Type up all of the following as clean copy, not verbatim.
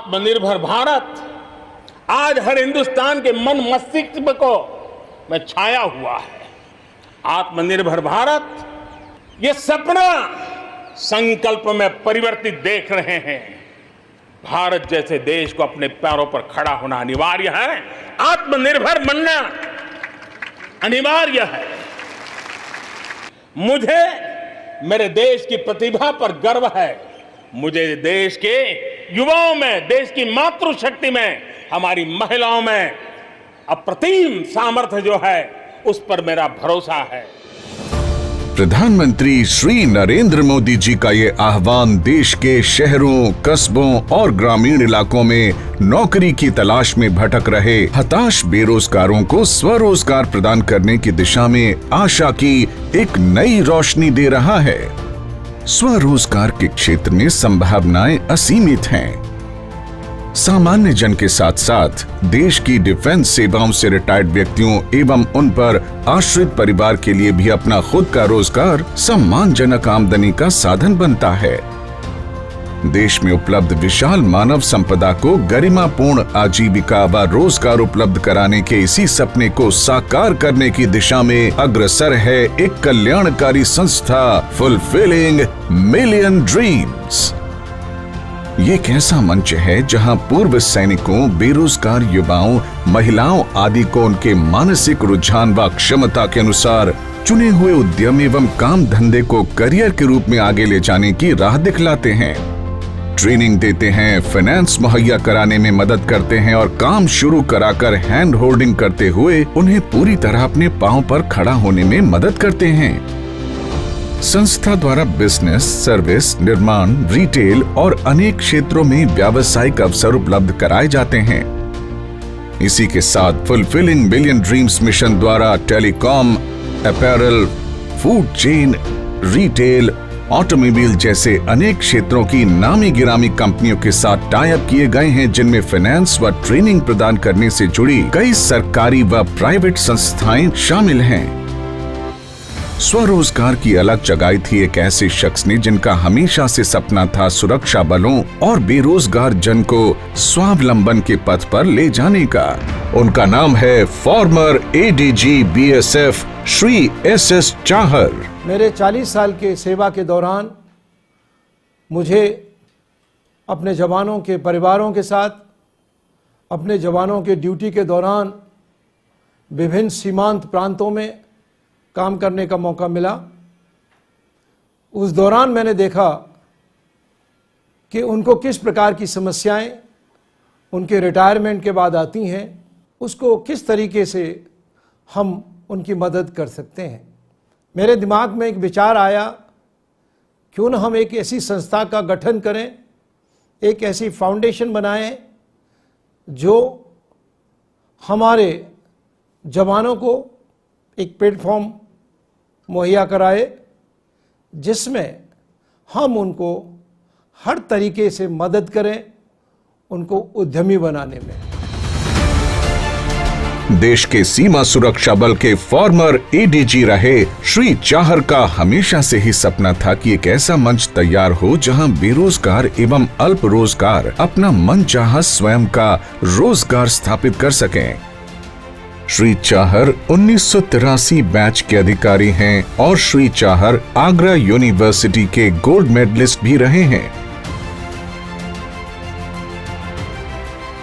आत्मनिर्भर भारत आज हर हिंदुस्तान के मन मस्तिष्क को में छाया हुआ है। आत्मनिर्भर भारत ये सपना संकल्प में परिवर्तित देख रहे हैं। भारत जैसे देश को अपने पैरों पर खड़ा होना अनिवार्य है, आत्मनिर्भर बनना अनिवार्य है। मुझे मेरे देश की प्रतिभा पर गर्व है। मुझे देश के युवाओं में, देश की मातृशक्ति में, हमारी महिलाओं में अप्रतिम सामर्थ्य जो है उस पर मेरा भरोसा है। प्रधानमंत्री श्री नरेंद्र मोदी जी का ये आह्वान देश के शहरों, कस्बों और ग्रामीण इलाकों में नौकरी की तलाश में भटक रहे हताश बेरोजगारों को स्वरोजगार प्रदान करने की दिशा में आशा की एक नई रोशनी दे रहा है। स्वरोजगार के क्षेत्र में संभावनाएं असीमित हैं। सामान्य जन के साथ साथ देश की डिफेंस सेवाओं से रिटायर्ड व्यक्तियों एवं उन पर आश्रित परिवार के लिए भी अपना खुद का रोजगार सम्मानजनक आमदनी का साधन बनता है। देश में उपलब्ध विशाल मानव संपदा को गरिमापूर्ण आजीविका व रोजगार उपलब्ध कराने के इसी सपने को साकार करने की दिशा में अग्रसर है एक कल्याणकारी संस्था फुलफिलिंग मिलियन ड्रीम्स। ये एक ऐसा मंच है जहां पूर्व सैनिकों, बेरोजगार युवाओं, महिलाओं आदि को उनके मानसिक रुझान व क्षमता के अनुसार चुने हुए उद्यम एवं काम धंधे को करियर के रूप में आगे ले जाने की राह दिखलाते हैं। ट्रेनिंग देते हैं, फाइनेंस मुहैया कराने में मदद करते हैं और काम शुरू कराकर हैंड होल्डिंग करते हुए उन्हें पूरी तरह अपने पांव पर खड़ा होने में मदद करते हैं। संस्था द्वारा बिजनेस, सर्विस, निर्माण, रिटेल और अनेक क्षेत्रों में व्यावसायिक अवसर उपलब्ध कराए जाते हैं। इसी के साथ फुलफिलिंग मिलियन ड्रीम्स मिशन द्वारा telecom, apparel, food chain, retail, automobile जैसे अनेक क्षेत्रों की नामी गिरामी कंपनियों के साथ टाई अप किए गए हैं, जिनमें फाइनेंस व ट्रेनिंग प्रदान करने से जुड़ी कई सरकारी व प्राइवेट संस्थाएं शामिल हैं। स्वरोजगार की अलग जगाई थी एक ऐसे शख्स ने जिनका हमेशा से सपना था सुरक्षा बलों और बेरोजगार जन को स्वावलंबन के पथ पर ले जाने का। उनका नाम है farmer ADG BSF Shri SS Chahar. मेरे 40 साल के सेवा के दौरान मुझे अपने जवानों के परिवारों के साथ, अपने जवानों के ड्यूटी के दौरान विभिन्न सीमांत प्रांतों में काम करने का मौका मिला। उस दौरान मैंने देखा कि उनको किस प्रकार की समस्याएं उनके रिटायरमेंट के बाद आती हैं, उसको किस तरीके से हम उनकी मदद कर सकते हैं। मेरे दिमाग में एक विचार आया, क्यों न हम एक ऐसी संस्था का गठन करें, एक ऐसी फाउंडेशन बनाएं जो हमारे जवानों को एक प्लेटफॉर्म मुहैया कराए, जिसमें हम उनको हर तरीके से मदद करें, उनको उद्यमी बनाने में। देश के सीमा सुरक्षा बल के फॉर्मर एडीजी रहे श्री चाहर का हमेशा से ही सपना था कि एक ऐसा मंच तैयार हो जहां बेरोजगार एवं अल्प रोजगार अपना मनचाहा स्वयं का रोजगार स्थापित कर सकें। श्री चाहर 1983 बैच के अधिकारी हैं और श्री चाहर आगरा यूनिवर्सिटी के गोल्ड मेडलिस्ट भी रहे हैं।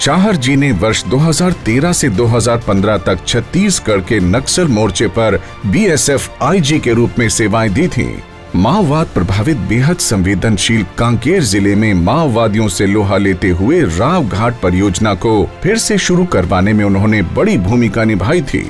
चाहर जी ने वर्ष 2013 से 2015 तक छत्तीसगढ़ के नक्सल मोर्चे पर बीएसएफ आईजी के रूप में सेवाएं दी थीं। माओवाद प्रभावित बेहद संवेदनशील कांकेर जिले में माओवादियों से लोहा लेते हुए राव घाट परियोजना को फिर से शुरू करवाने में उन्होंने बड़ी भूमिका निभाई थी।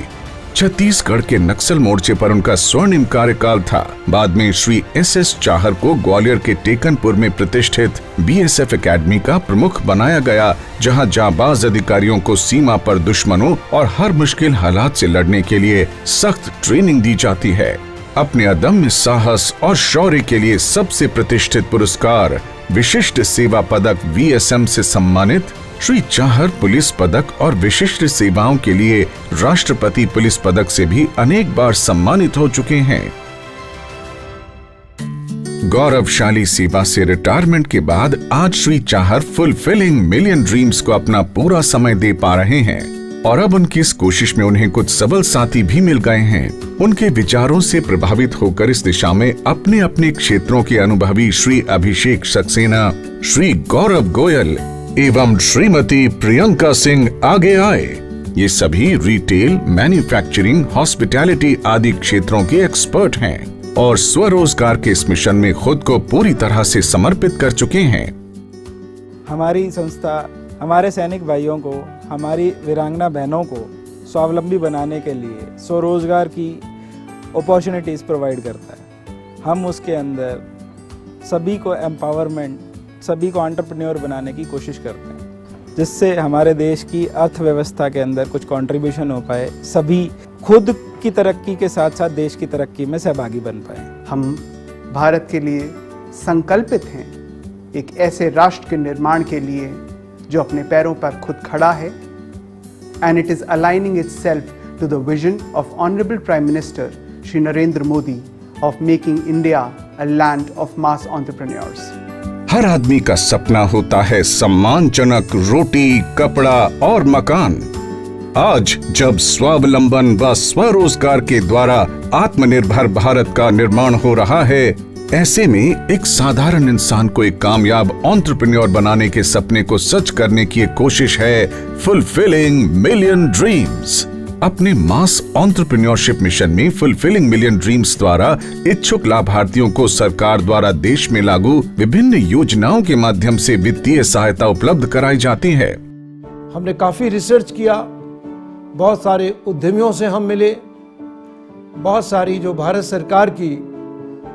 छत्तीसगढ़ के नक्सल मोर्चे पर उनका स्वर्णिम कार्यकाल था। बाद में श्री एसएस चाहर को ग्वालियर के टेकनपुर में प्रतिष्ठित बीएसएफ एकेडमी का प्रमुख बनाया गया, जहां जाबाज अधिकारियों को सीमा पर दुश्मनों और हर मुश्किल हालात से लड़ने के लिए सख्त ट्रेनिंग दी जाती है। अपने अदम्य साहस और शौर्य के लिए सबसे प्रतिष्ठित पुरस्कार विशिष्ट सेवा पदक वीएसएम से सम्मानित श्री चाहर पुलिस पदक और विशिष्ट सेवाओं के लिए राष्ट्रपति पुलिस पदक से भी अनेक बार सम्मानित हो चुके हैं। गौरवशाली सेवा से रिटायरमेंट के बाद आज Shri Chahar fulfilling million dreams को अपना पूरा समय दे पा रहे हैं और अब उनकी इस कोशिश में उन्हें कुछ सबल साथी भी मिल गए हैं। उनके विचारों से प्रभावित होकर इस दिशा में अपने अपने क्षेत्रों के अनुभवी श्री अभिषेक सक्सेना, श्री गौरव गोयल एवं श्रीमती प्रियंका सिंह आगे आए। ये सभी रिटेल, मैन्युफैक्चरिंग, हॉस्पिटैलिटी आदि क्षेत्रों के एक्सपर्ट हैं और स्वरोजगार के इस मिशन में खुद को पूरी तरह से समर्पित कर चुके हैं। हमारी संस्था हमारे सैनिक भाइयों को, हमारी वीरांगना बहनों को स्वावलंबी बनाने के लिए स्वरोजगार की अपॉर्चुनिटीज़ प्रोवाइड करता है। हम उसके अंदर सभी को एम्पावरमेंट, सभी को एंटरप्रेन्योर बनाने की कोशिश करते हैं, जिससे हमारे देश की अर्थव्यवस्था के अंदर कुछ कंट्रीब्यूशन हो पाए, सभी खुद की तरक्की के साथ साथ देश की तरक्की में सहभागी बन पाए। हम भारत के लिए संकल्पित हैं एक ऐसे राष्ट्र के निर्माण के लिए जो अपने पैरों पर खुद खड़ा है, and it is aligning itself to the vision of honourable prime minister Shri Narendra Modi of making India a land of mass entrepreneurs. हर आदमी का सपना होता है सम्मानजनक रोटी, कपड़ा और मकान। आज जब स्वावलंबन व स्वरोजगार के द्वारा आत्मनिर्भर भारत का निर्माण हो रहा है, ऐसे में एक साधारण इंसान को एक कामयाब एंटरप्रेन्योर बनाने के सपने को सच करने की एक कोशिश है फुलफिलिंग मिलियन ड्रीम्स। अपने मास एंटरप्रेन्योरशिप मिशन में फुलफिलिंग मिलियन ड्रीम्स द्वारा इच्छुक लाभार्थियों को सरकार द्वारा देश में लागू विभिन्न योजनाओं के माध्यम से वित्तीय सहायता उपलब्ध कराई जाती है। हमने काफ़ी रिसर्च किया, बहुत सारे उद्यमियों से हम मिले, बहुत सारी जो भारत सरकार की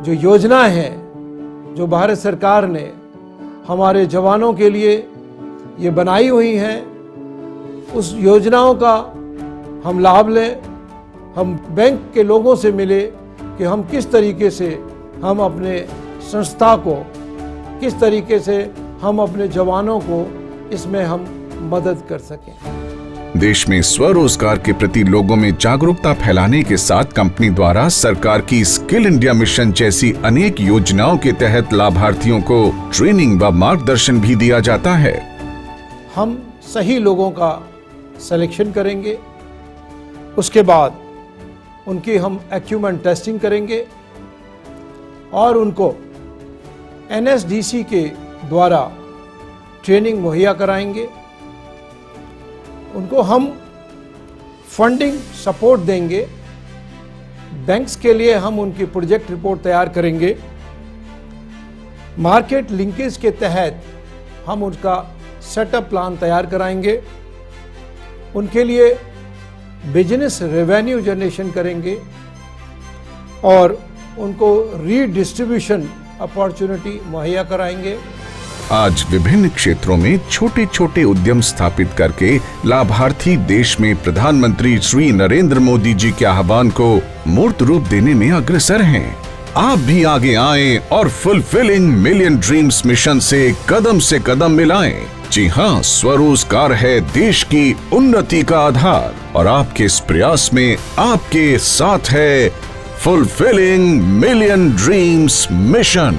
जो योजनाएं हैं, जो भारत सरकार ने हमारे जवानों के लिए ये बनाई हुई हैं, उस योजनाओं का हम लाभ लें। हम बैंक के लोगों से मिले कि हम किस तरीके से हम अपने संस्था को, किस तरीके से हम अपने जवानों को इसमें हम मदद कर सकें। देश में स्वरोजगार के प्रति लोगों में जागरूकता फैलाने के साथ कंपनी द्वारा सरकार की स्किल इंडिया मिशन जैसी अनेक योजनाओं के तहत लाभार्थियों को ट्रेनिंग व मार्गदर्शन भी दिया जाता है। हम सही लोगों का सिलेक्शन करेंगे, उसके बाद उनकी हम एक्यूमेंट टेस्टिंग करेंगे और उनको NSDC के द्वारा ट्रेनिंग मुहैया कराएंगे। उनको हम फंडिंग सपोर्ट देंगे। बैंक्स के लिए हम उनकी प्रोजेक्ट रिपोर्ट तैयार करेंगे। मार्केट लिंकेज के तहत हम उनका सेटअप प्लान तैयार कराएंगे। उनके लिए बिजनेस रेवेन्यू जनरेशन करेंगे और उनको रीडिस्ट्रीब्यूशन अपॉर्चुनिटी मुहैया कराएंगे। आज विभिन्न क्षेत्रों में छोटे छोटे उद्यम स्थापित करके लाभार्थी देश में प्रधानमंत्री श्री नरेंद्र मोदी जी के आह्वान को मूर्त रूप देने में अग्रसर हैं। आप भी आगे आएं और फुलफिलिंग मिलियन ड्रीम्स मिशन से कदम मिलाएं। जी हाँ, स्वरोजगार है देश की उन्नति का आधार और आपके इस प्रयास में आपके साथ है फुलफिलिंग मिलियन ड्रीम्स मिशन।